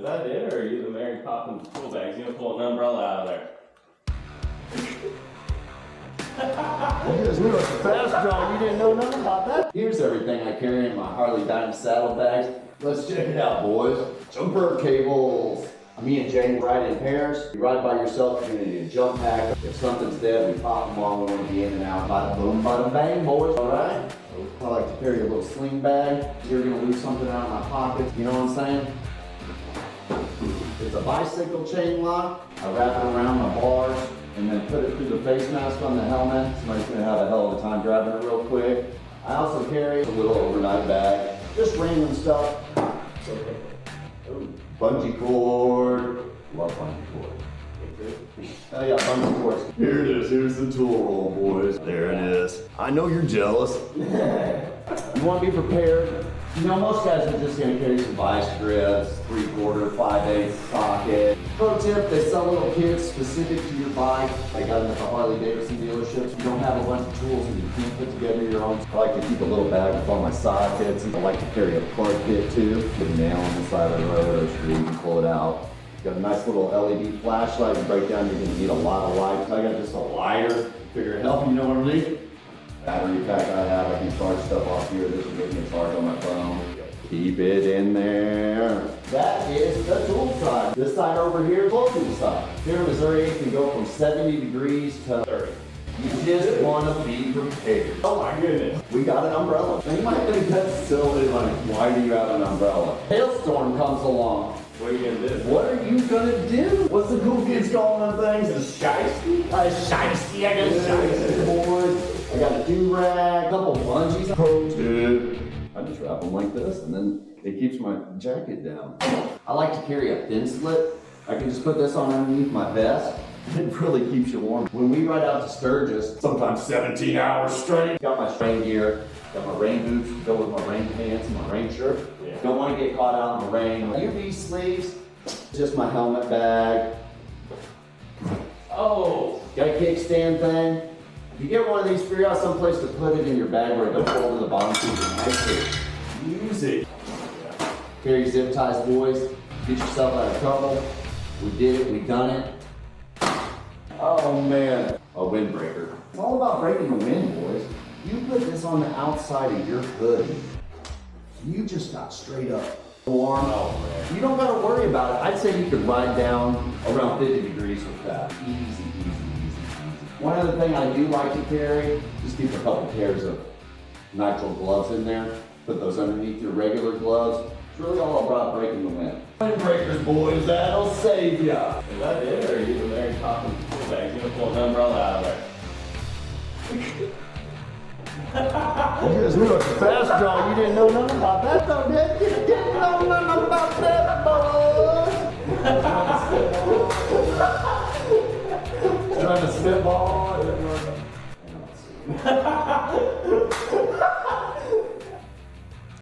that it, or are you the Mary Poppins tool bags? You gonna pull an umbrella out of there? Because we were fast, John. You didn't know nothing about that. Here's everything I carry in my Harley Dyna saddlebags. Let's check it out, boys. Jumper cables. Me and Jane ride in pairs. You ride by yourself, you're gonna need a jump pack. If something's dead, we pop them on. We want to be in and out. Bada boom, bada bang, boys. All right. I like to carry a little sling bag. You're gonna lose something out of my pocket. You know what I'm saying? It's a bicycle chain lock. I wrap it around my bars and then put it through the face mask on the helmet. Somebody's gonna have a hell of a time driving it real quick. I also carry a little overnight bag. Just random stuff. Bungee cord. Love bungee cord. Oh yeah, bungee cords. Here it is. Here's the tool roll, boys. There it is. I know you're jealous. You want to be prepared. You know, most guys are just going to carry some vice grips, 3/4, 5/8 socket. Pro tip, they sell little kits specific to your bike. They got them at the Harley Davidson dealerships. You don't have a bunch of tools and you can't put together your own. I like to keep a little bag with all my sockets. I like to carry a plug kit too. Put a nail on the side of the road or street and pull it out. Got a nice little LED flashlight. You break down, you're going to need a lot of light. I got just a lighter. Figure it help, you know what I mean? Battery pack I have, I can charge stuff off here. This will give me a charge on my phone. Keep it in there. That is the tool side. This side over here, clothing side. Here in Missouri, it can go from 70 degrees to 30. You just want to be prepared. Oh my goodness. We got an umbrella. Now you might think that's silly, like, why do you have an umbrella? Hailstorm comes along. What are you gonna do? What are you gonna do? What's the cool kids calling them things? A shiesty? A shiesty, I got shiesty, boys. I got a do-rag, a couple bungees. Pro tip. I just wrap them like this, and then it keeps my jacket down. I like to carry a thin slit. I can just put this on underneath my vest. It really keeps you warm. When we ride out to Sturgis, sometimes 17 hours straight, got my rain gear, got my rain boots, go with my rain pants and my rain shirt. Yeah. Don't want to get caught out in the rain. UV sleeves, just my helmet bag. Oh! Got a kickstand thing. If you get one of these, figure out some place to put it in your bag where it don't fall to the bottom so you can nicely use it. Yeah. Carry zip ties, boys. Get yourself out of trouble. We did it, we done it. Oh man, a windbreaker. It's all about breaking the wind, boys. You put this on the outside of your hoodie, you just got straight up warm. Oh man. You don't gotta worry about it. I'd say you could ride down around 50 degrees with that. Easy. One other thing I do like to carry, just keep a couple pairs of nitrile gloves in there. Put those underneath your regular gloves. It's really all about breaking the wind. Windbreakers, boys, that'll save ya. Is that it, or are you the Mary Poppins tool bags? You gonna pull an umbrella out of there? Because we were fast, John. You didn't know nothing about that, though, did you? You didn't know nothing about that, boys. Trying to spitball.